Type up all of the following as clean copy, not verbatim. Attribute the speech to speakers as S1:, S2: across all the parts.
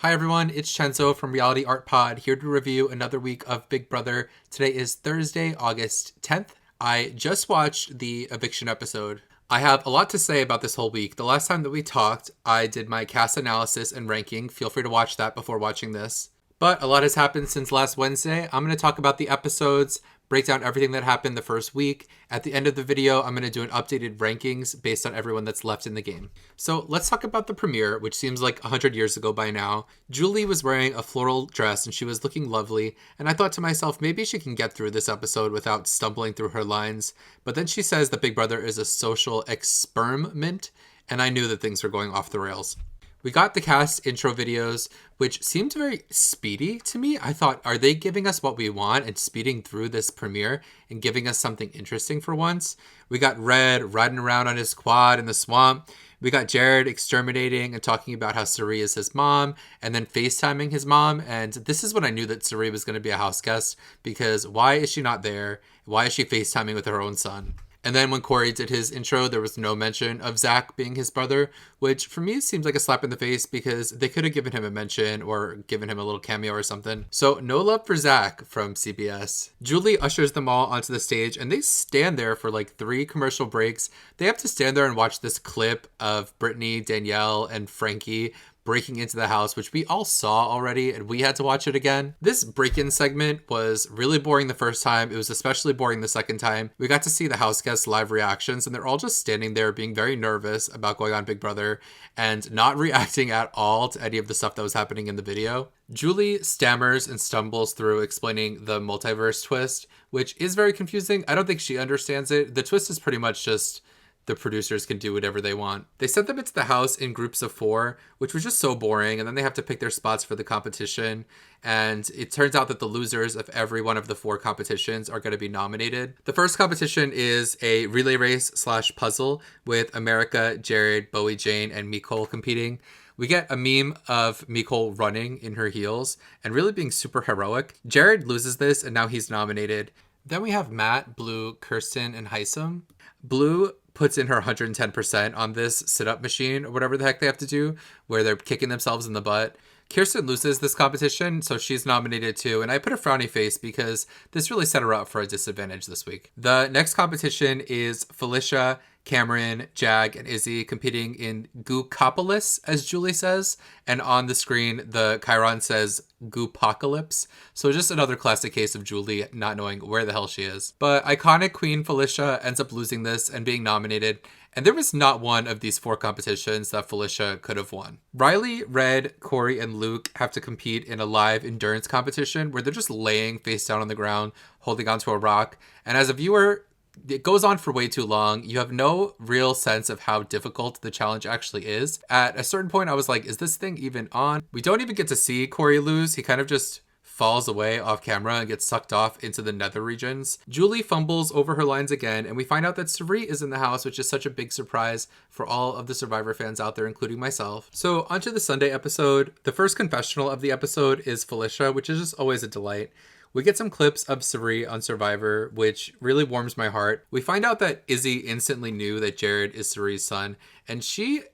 S1: Hi everyone, it's Chenzo from Reality Art Pod here to review another week of Big Brother. Today is Thursday, August 10th. I just watched the Eviction episode. I have a lot to say about this whole week. The last time that we talked, I did my cast analysis and ranking. Feel free to watch that before watching this. But a lot has happened since last Wednesday. I'm going to talk about the episodes, break down everything that happened the first week. At the end of the video, I'm going to do an updated rankings based on everyone that's left in the game. So let's talk about the premiere, which seems like 100 years ago by now. Julie was wearing a floral dress and she was looking lovely. And I thought to myself, maybe she can get through this episode without stumbling through her lines. But then she says that Big Brother is a social experiment. And I knew that things were going off the rails. We got the cast intro videos, which seemed very speedy to me. I thought, are they giving us what we want and speeding through this premiere and giving us something interesting for once? We got Red riding around on his quad in the swamp. We got Jared exterminating and talking about how Suri is his mom and then FaceTiming his mom. And this is when I knew that Suri was going to be a house guest, because why is she not there? Why is she FaceTiming with her own son? And then when Corey did his intro, there was no mention of Zach being his brother, which for me seems like a slap in the face because they could have given him a mention or given him a little cameo or something. So no love for Zach from CBS. Julie ushers them all onto the stage and they stand there for like 3 commercial breaks. They have to stand there and watch this clip of Brittany, Danielle, and Frankie breaking into the house, which we all saw already and we had to watch it again. This break-in segment was really boring the first time. It was especially boring the second time. We got to see the house guests' live reactions and they're all just standing there being very nervous about going on Big Brother and not reacting at all to any of the stuff that was happening in the video. Julie stammers and stumbles through explaining the multiverse twist, which is very confusing. I don't think she understands it. The twist is pretty much just the producers can do whatever they want. They sent them into the house in groups of 4, which was just so boring. And then they have to pick their spots for the competition. And it turns out that the losers of every one of the 4 competitions are going to be nominated. The first competition is a relay race / puzzle with America, Jared, Bowie Jane, and Micole competing. We get a meme of Micole running in her heels and really being super heroic. Jared loses this and now he's nominated. Then we have Matt, Blue, Kirsten, and Heisem. Blue puts in her 110% on this sit-up machine or whatever the heck they have to do, where they're kicking themselves in the butt. Kirsten loses this competition, so she's nominated too, and I put a frowny face because this really set her up for a disadvantage this week. The next competition is Felicia, Cameron, Jag, and Izzy competing in Gookopolis, as Julie says, and on the screen the Chiron says Goopocalypse, so just another classic case of Julie not knowing where the hell she is. But iconic Queen Felicia ends up losing this and being nominated, and there was not one of these 4 competitions that Felicia could have won. Riley, Red, Corey, and Luke have to compete in a live endurance competition where they're just laying face down on the ground, holding onto a rock. And as a viewer, it goes on for way too long. You have no real sense of how difficult the challenge actually is. At a certain point, I was like, is this thing even on? We don't even get to see Corey lose. He kind of just falls away off camera and gets sucked off into the nether regions. Julie fumbles over her lines again, and we find out that Suri is in the house, which is such a big surprise for all of the Survivor fans out there, including myself. So onto the Sunday episode. The first confessional of the episode is Felicia, which is just always a delight. We get some clips of Suri on Survivor, which really warms my heart. We find out that Izzy instantly knew that Jared is Suri's son, and she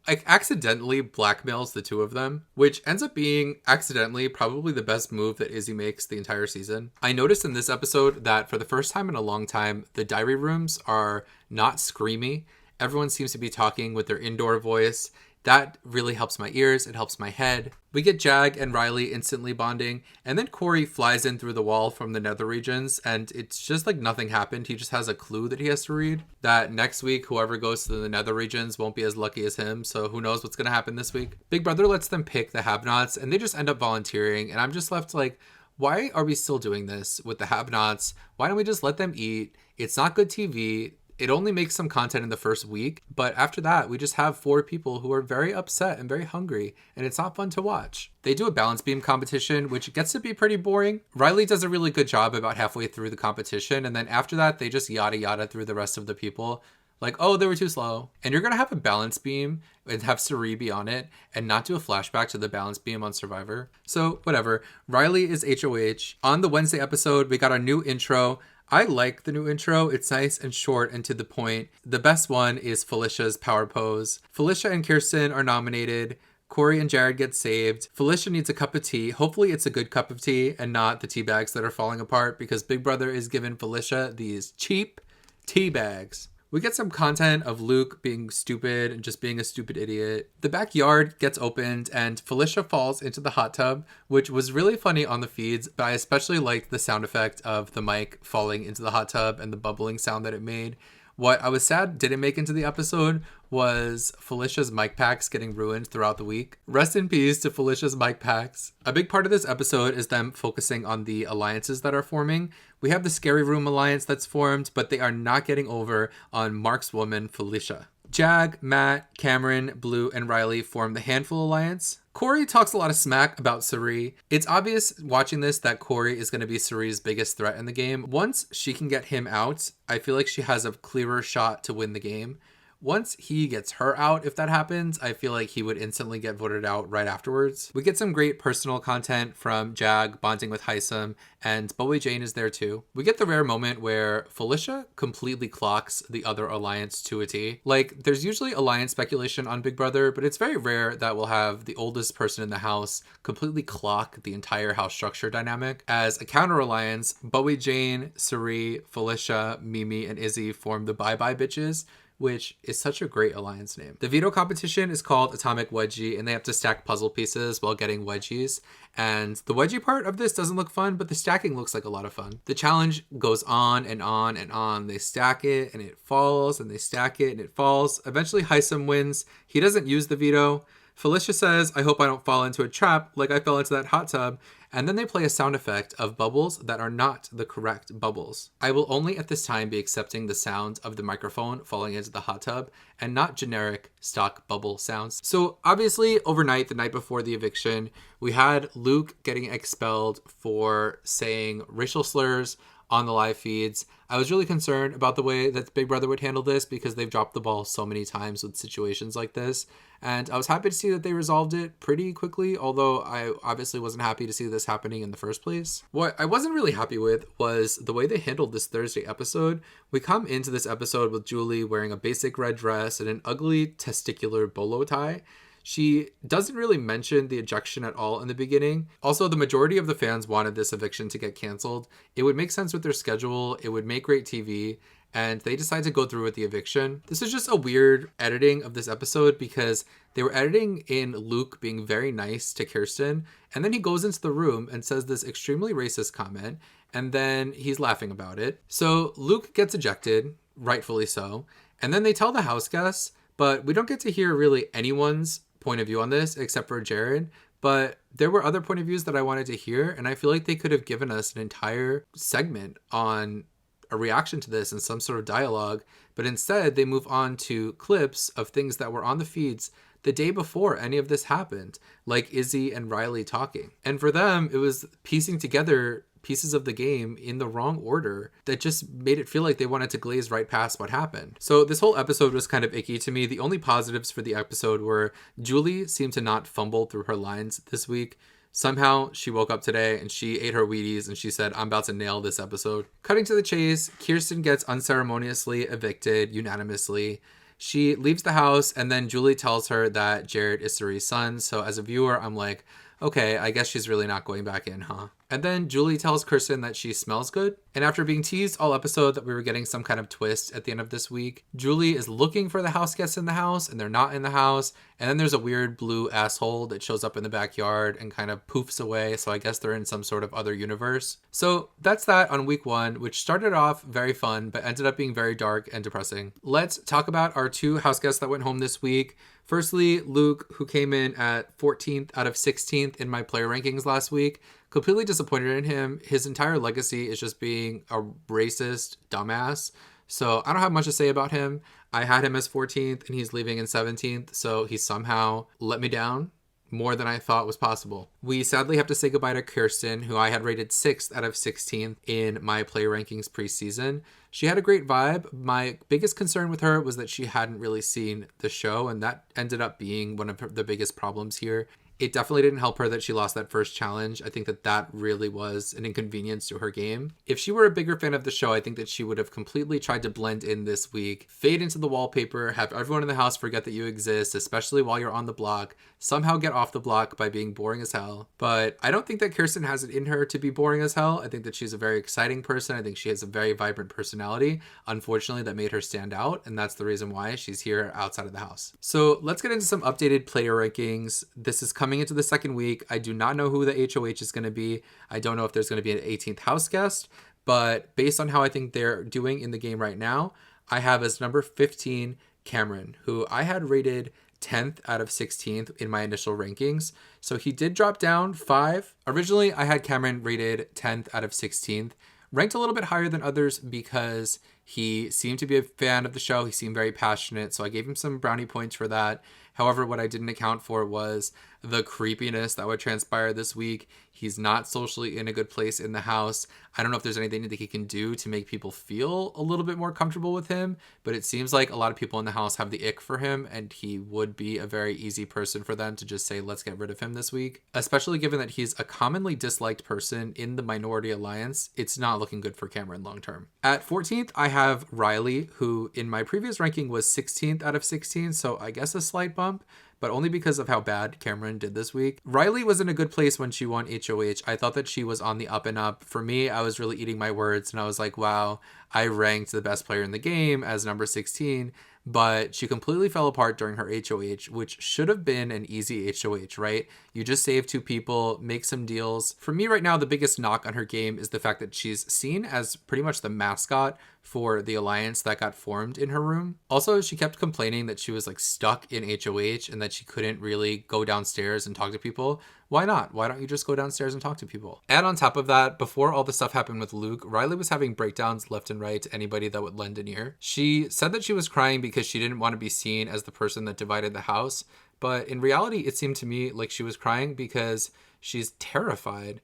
S1: accidentally blackmails the 2 of them, which ends up being accidentally probably the best move that Izzy makes the entire season. I noticed in this episode that for the first time in a long time, the diary rooms are not screamy. Everyone seems to be talking with their indoor voice. That really helps my ears. It helps my head. We get Jag and Riley instantly bonding, and then Corey flies in through the wall from the nether regions, and it's just like nothing happened. He just has a clue that he has to read. That next week, whoever goes to the nether regions won't be as lucky as him, so who knows what's going to happen this week. Big Brother lets them pick the have-nots, and they just end up volunteering, and I'm just left like, why are we still doing this with the have-nots? Why don't we just let them eat? It's not good TV. It only makes some content in the first week, but after that, we just have 4 people who are very upset and very hungry, and it's not fun to watch. They do a balance beam competition, which gets to be pretty boring. Riley does a really good job about halfway through the competition, and then after that, they just yada yada through the rest of the people. Like, oh, they were too slow. And you're going to have a balance beam and have Suri be on it and not do a flashback to the balance beam on Survivor. So, whatever. Riley is HOH. On the Wednesday episode, we got our new intro. I like the new intro. It's nice and short and to the point. The best one is Felicia's power pose. Felicia and Kirsten are nominated. Corey and Jared get saved. Felicia needs a cup of tea. Hopefully it's a good cup of tea and not the tea bags that are falling apart, because Big Brother is giving Felicia these cheap tea bags. We get some content of Luke being stupid and just being a stupid idiot. The backyard gets opened and Felicia falls into the hot tub, which was really funny on the feeds, but I especially liked the sound effect of the mic falling into the hot tub and the bubbling sound that it made. What I was sad didn't make into the episode was Felicia's mic packs getting ruined throughout the week. Rest in peace to Felicia's mic packs. A big part of this episode is them focusing on the alliances that are forming. We have the Scary Room alliance that's formed, but they are not getting over on Mark's woman, Felicia. Jag, Matt, Cameron, Blue, and Riley form the Handful Alliance. Corey talks a lot of smack about Cirie. It's obvious watching this that Corey is going to be Cirie's biggest threat in the game. Once she can get him out, I feel like she has a clearer shot to win the game. Once he gets her out, if that happens, I feel like he would instantly get voted out right afterwards. We get some great personal content from Jag bonding with Heisem, and Bowie Jane is there too. We get the rare moment where Felicia completely clocks the other alliance to a T. Like, there's usually alliance speculation on Big Brother, but it's very rare that we'll have the oldest person in the house completely clock the entire house structure dynamic. As a counter alliance, Bowie Jane, Cirie, Felicia, Mimi, and Izzy form the Bye Bye Bitches, which is such a great alliance name. The veto competition is called Atomic Wedgie, and they have to stack puzzle pieces while getting wedgies. And the wedgie part of this doesn't look fun, but the stacking looks like a lot of fun. The challenge goes on and on and on. They stack it and it falls, and they stack it and it falls. Eventually Heisem wins. He doesn't use the veto. Felicia says, "I hope I don't fall into a trap like I fell into that hot tub." And then they play a sound effect of bubbles that are not the correct bubbles. I will only at this time be accepting the sound of the microphone falling into the hot tub and not generic stock bubble sounds. So obviously overnight, the night before the eviction, we had Luke getting expelled for saying racial slurs on the live feeds. I was really concerned about the way that Big Brother would handle this because they've dropped the ball so many times with situations like this. And I was happy to see that they resolved it pretty quickly, although I obviously wasn't happy to see this happening in the first place. What I wasn't really happy with was the way they handled this Thursday episode. We come into this episode with Julie wearing a basic red dress and an ugly testicular bolo tie. She doesn't really mention the ejection at all in the beginning. Also, the majority of the fans wanted this eviction to get canceled. It would make sense with their schedule. It would make great TV. And they decided to go through with the eviction. This is just a weird editing of this episode because they were editing in Luke being very nice to Kirsten. And then he goes into the room and says this extremely racist comment. And then he's laughing about it. So Luke gets ejected, rightfully so. And then they tell the house guests, but we don't get to hear really anyone's point of view on this except for Jared. But there were other point of views that I wanted to hear. And I feel like they could have given us an entire segment on a reaction to this and some sort of dialogue, but instead they move on to clips of things that were on the feeds the day before any of this happened, like Izzy and Riley talking. And for them, it was piecing together pieces of the game in the wrong order that just made it feel like they wanted to glaze right past what happened. So this whole episode was kind of icky to me. The only positives for the episode were Julie seemed to not fumble through her lines this week. Somehow she woke up today and she ate her Wheaties and she said, "I'm about to nail this episode." Cutting to the chase, Kirsten gets unceremoniously evicted unanimously. She leaves the house and then Julie tells her that Jared is Cirie's son. So as a viewer, I'm like, okay, I guess she's really not going back in, huh? And then Julie tells Kirsten that she smells good. And after being teased all episode that we were getting some kind of twist at the end of this week, Julie is looking for the house guests in the house and they're not in the house. And then there's a weird blue asshole that shows up in the backyard and kind of poofs away. So I guess they're in some sort of other universe. So that's that on week one, which started off very fun, but ended up being very dark and depressing. Let's talk about our two house guests that went home this week. Firstly, Luke, who came in at 14th out of 16th in my player rankings last week. Completely disappointed in him. His entire legacy is just being a racist dumbass. So I don't have much to say about him. I had him as 14th and he's leaving in 17th. So he somehow let me down more than I thought was possible. We sadly have to say goodbye to Kirsten, who I had rated 6th out of 16th in my player rankings preseason. She had a great vibe. My biggest concern with her was that she hadn't really seen the show, and that ended up being one of the biggest problems here. It definitely didn't help her that she lost that first challenge. I think that that really was an inconvenience to her game. If she were a bigger fan of the show, I think that she would have completely tried to blend in this week, fade into the wallpaper, have everyone in the house forget that you exist, especially while you're on the block, somehow get off the block by being boring as hell. But I don't think that Kirsten has it in her to be boring as hell. I think that she's a very exciting person. I think she has a very vibrant personality. Unfortunately, that made her stand out, and that's the reason why she's here outside of the house. So let's get into some updated player rankings. This is coming into the second week. I do not know who the HOH is going to be. I don't know if there's going to be an 18th house guest, but based on how I think they're doing in the game right now, I have as number 15 Cameron, who I had rated 10th out of 16th in my initial rankings. So he did drop down 5. Originally, I had Cameron rated 10th out of 16th, ranked a little bit higher than others because he seemed to be a fan of the show. He seemed very passionate, so I gave him some brownie points for that. However, what I didn't account for was the creepiness that would transpire this week. He's not socially in a good place in the house. I don't know if there's anything that he can do to make people feel a little bit more comfortable with him, but it seems like a lot of people in the house have the ick for him, and he would be a very easy person for them to just say, let's get rid of him this week. Especially given that he's a commonly disliked person in the Minority Alliance, it's not looking good for Cameron long term. At 14th, I have Riley, who in my previous ranking was 16th out of 16, so I guess a slight bump, but only because of how bad Cameron did this week. Riley was in a good place when she won HOH. I thought that she was on the up and up. For me, I was really eating my words, and I was like, wow, I ranked the best player in the game as number 16, but she completely fell apart during her HOH, which should have been an easy HOH, right? You just save 2 people, make some deals. For me right now, the biggest knock on her game is the fact that she's seen as pretty much the mascot for the alliance that got formed in her room. Also, she kept complaining that she was like stuck in HOH and that she couldn't really go downstairs and talk to people. Why not? Why don't you just go downstairs and talk to people? And on top of that, before all the stuff happened with Luke, Riley was having breakdowns left and right to anybody that would lend an ear. She said that she was crying because she didn't want to be seen as the person that divided the house. But in reality, it seemed to me like she was crying because she's terrified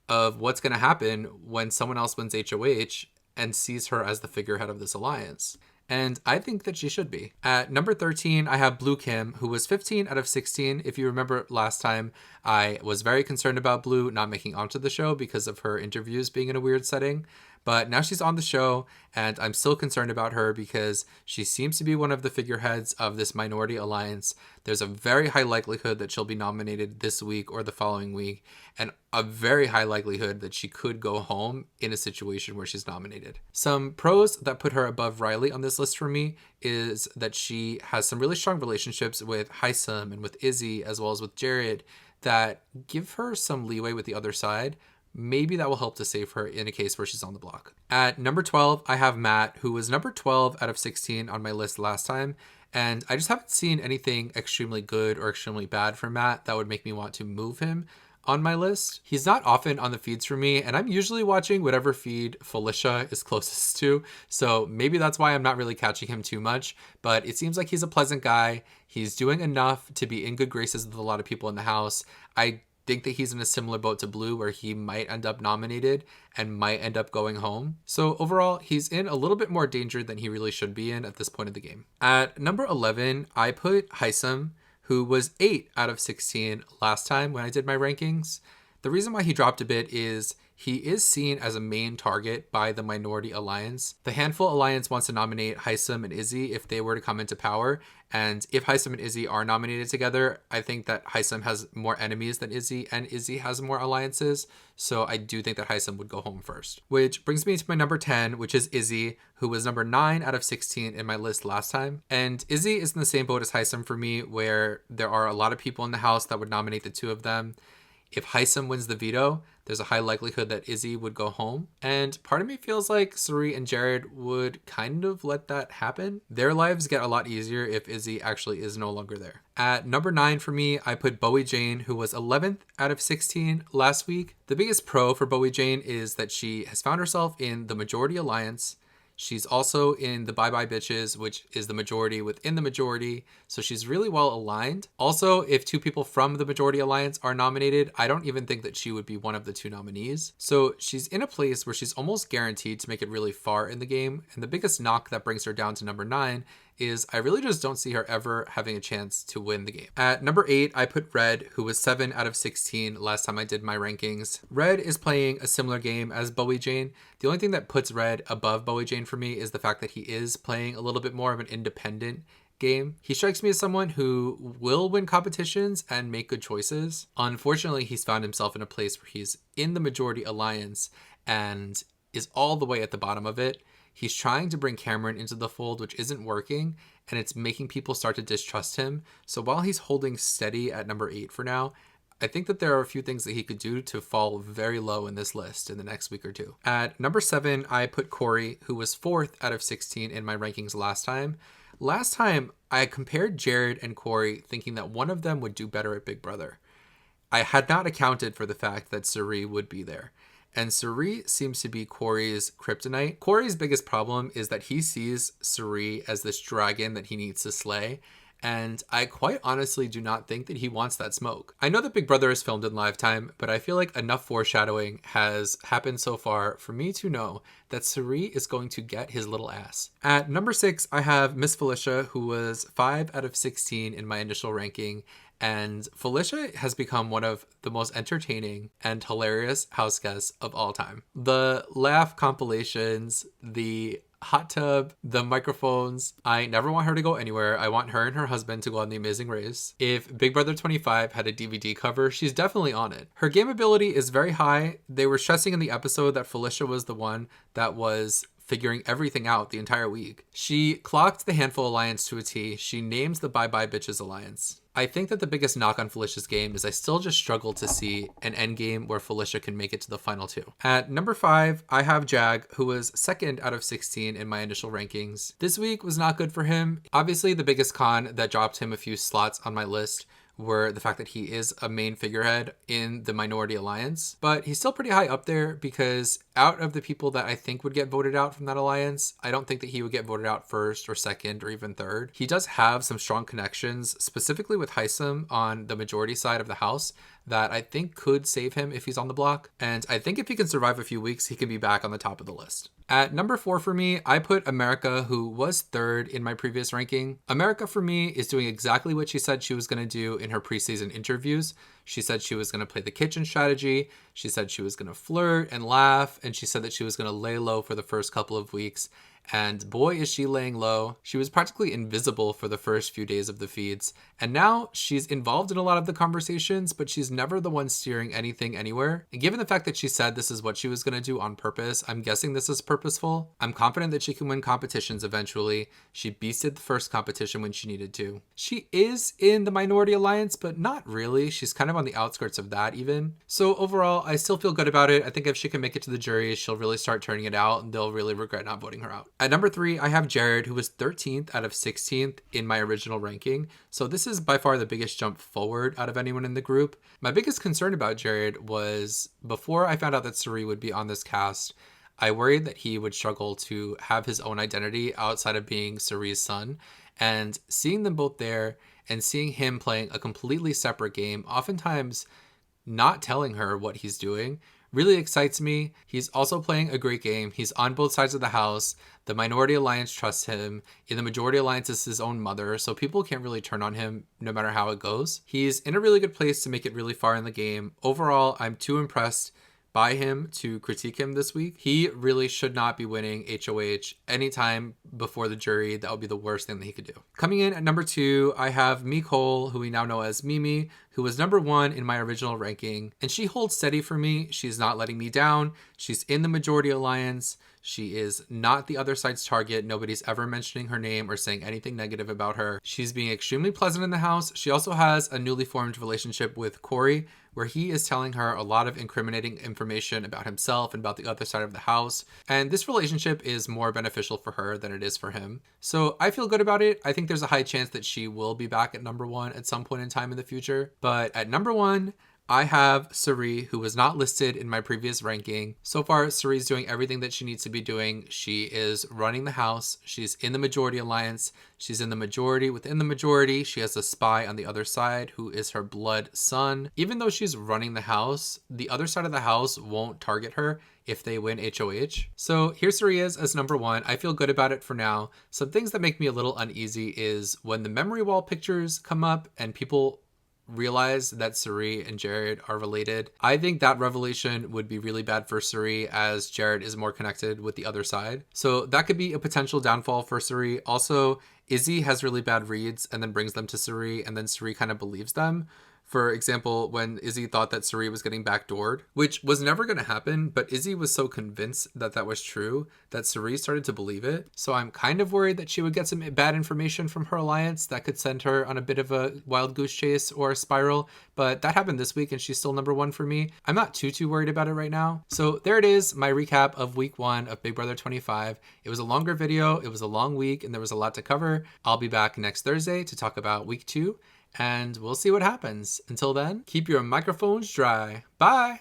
S1: of what's going to happen when someone else wins HOH and sees her as the figurehead of this alliance. And I think that she should be. At number 13, I have Blue Kim, who was 15 out of 16. If you remember last time, I was very concerned about Blue not making onto the show because of her interviews being in a weird setting. But now she's on the show, and I'm still concerned about her because she seems to be one of the figureheads of this minority alliance. There's a very high likelihood that she'll be nominated this week or the following week, and a very high likelihood that she could go home in a situation where she's nominated. Some pros that put her above Riley on this list for me is that she has some really strong relationships with Hisam and with Izzy, as well as with Jared, that give her some leeway with the other side. Maybe that will help to save her in a case where she's on the block. At number 12, I have Matt, who was number 12 out of 16 on my list last time. And I just haven't seen anything extremely good or extremely bad from Matt that would make me want to move him on my list. He's not often on the feeds for me, and I'm usually watching whatever feed Felicia is closest to. So maybe that's why I'm not really catching him too much. But it seems like he's a pleasant guy. He's doing enough to be in good graces with a lot of people in the house. I think that he's in a similar boat to Blue where he might end up nominated and might end up going home. So overall, he's in a little bit more danger than he really should be in at this point of the game. At number 11, I put Hisam, who was 8 out of 16 last time when I did my rankings. The reason why he dropped a bit is he is seen as a main target by the Minority Alliance. The Handful Alliance wants to nominate Hisam and Izzy if they were to come into power. And if Hisam and Izzy are nominated together, I think that Hisam has more enemies than Izzy, and Izzy has more alliances. So I do think that Hisam would go home first. Which brings me to my number 10, which is Izzy, who was number 9 out of 16 in my list last time. And Izzy is in the same boat as Hisam for me, where there are a lot of people in the house that would nominate the two of them. If Hisam wins the veto, there's a high likelihood that Izzy would go home. And part of me feels like Suri and Jared would kind of let that happen. Their lives get a lot easier if Izzy actually is no longer there. At number 9 for me, I put Bowie Jane, who was 11th out of 16 last week. The biggest pro for Bowie Jane is that she has found herself in the Majority Alliance. She's also in the Bye Bye Bitches, which is the majority within the majority. So she's really well aligned. Also, if 2 people from the Majority Alliance are nominated, I don't even think that she would be one of the 2 nominees. So she's in a place where she's almost guaranteed to make it really far in the game. And the biggest knock that brings her down to number 9 is I really just don't see her ever having a chance to win the game. At number 8, I put Red, who was 7 out of 16 last time I did my rankings. Red is playing a similar game as Bowie Jane. The only thing that puts Red above Bowie Jane for me is the fact that he is playing a little bit more of an independent game. He strikes me as someone who will win competitions and make good choices. Unfortunately, he's found himself in a place where he's in the majority alliance and is all the way at the bottom of it. He's trying to bring Cameron into the fold, which isn't working, and it's making people start to distrust him. So while he's holding steady at number 8 for now, I think that there are a few things that he could do to fall very low in this list in the next week or two. At number 7, I put Corey, who was 4th out of 16 in my rankings last time. Last time, I compared Jared and Corey thinking that one of them would do better at Big Brother. I had not accounted for the fact that Suri would be there. And Suri seems to be Corey's kryptonite. Corey's biggest problem is that he sees Suri as this dragon that he needs to slay. And I quite honestly do not think that he wants that smoke. I know that Big Brother is filmed in live time, but I feel like enough foreshadowing has happened so far for me to know that Suri is going to get his little ass. At number 6, I have Miss Felicia, who was 5 out of 16 in my initial ranking. And Felicia has become one of the most entertaining and hilarious house guests of all time. The laugh compilations, the hot tub, the microphones. I never want her to go anywhere. I want her and her husband to go on The Amazing Race. If Big Brother 25 had a DVD cover, she's definitely on it. Her game ability is very high. They were stressing in the episode that Felicia was the one that was figuring everything out the entire week. She clocked the Handful Alliance to a T. She names the Bye Bye Bitches Alliance. I think that the biggest knock on Felicia's game is I still just struggle to see an endgame where Felicia can make it to the final 2. At number 5, I have Jag, who was 2nd out of 16 in my initial rankings. This week was not good for him. Obviously, the biggest con that dropped him a few slots on my list were the fact that he is a main figurehead in the Minority Alliance. But he's still pretty high up there because out of the people that I think would get voted out from that alliance, I don't think that he would get voted out 1st or 2nd or even 3rd. He does have some strong connections, specifically with Heisem on the majority side of the house, that I think could save him if he's on the block. And I think if he can survive a few weeks, he can be back on the top of the list. At number 4 for me, I put America, who was 3rd in my previous ranking. America for me is doing exactly what she said she was going to do in her preseason interviews. She said she was going to play the kitchen strategy. She said she was going to flirt and laugh. And she said that she was going to lay low for the first couple of weeks. And boy, is she laying low. She was practically invisible for the first few days of the feeds. And now she's involved in a lot of the conversations, but she's never the one steering anything anywhere. And given the fact that she said this is what she was going to do on purpose, I'm guessing this is purposeful. I'm confident that she can win competitions eventually. She beasted the first competition when she needed to. She is in the Minority Alliance, but not really. She's kind of on the outskirts of that even. So overall, I still feel good about it. I think if she can make it to the jury, she'll really start turning it out and they'll really regret not voting her out. At number 3, I have Jared, who was 13th out of 16th in my original ranking. So this is by far the biggest jump forward out of anyone in the group. My biggest concern about Jared was before I found out that Suri would be on this cast, I worried that he would struggle to have his own identity outside of being Suri's son. And seeing them both there and seeing him playing a completely separate game, oftentimes not telling her what he's doing, really excites me. He's also playing a great game. He's on both sides of the house. The Minority Alliance trusts him. In the Majority Alliance, is his own mother, so people can't really turn on him no matter how it goes. He's in a really good place to make it really far in the game. Overall, I'm too impressed by him to critique him this week. He really should not be winning HOH anytime before the jury. That would be the worst thing that he could do. Coming in at number 2, I have Nicole, who we now know as Mimi, who was number 1 in my original ranking. And she holds steady for me. She's not letting me down. She's in the Majority Alliance. She is not the other side's target. Nobody's ever mentioning her name or saying anything negative about her. She's being extremely pleasant in the house. She also has a newly formed relationship with Corey, where he is telling her a lot of incriminating information about himself and about the other side of the house. And this relationship is more beneficial for her than it is for him. So I feel good about it. I think there's a high chance that she will be back at number 1 at some point in time in the future. But at number 1, I have Suri, who was not listed in my previous ranking. So far, Suri's doing everything that she needs to be doing. She is running the house. She's in the majority alliance. She's in the majority within the majority. She has a spy on the other side who is her blood son. Even though she's running the house, the other side of the house won't target her if they win HOH. So here Suri is as number 1. I feel good about it for now. Some things that make me a little uneasy is when the memory wall pictures come up and people realize that Suri and Jared are related. I think that revelation would be really bad for Suri, as Jared is more connected with the other side. So that could be a potential downfall for Suri. Also, Izzy has really bad reads and then brings them to Suri, and then Suri kind of believes them. For example, when Izzy thought that Suri was getting backdoored, which was never going to happen, but Izzy was so convinced that that was true that Suri started to believe it. So I'm kind of worried that she would get some bad information from her alliance that could send her on a bit of a wild goose chase or a spiral. But that happened this week and she's still number 1 for me. I'm not too worried about it right now. So there it is, my recap of week 1 of Big Brother 25. It was a longer video, it was a long week, and there was a lot to cover. I'll be back next Thursday to talk about week 2. And we'll see what happens. Until then, keep your microphones dry. Bye!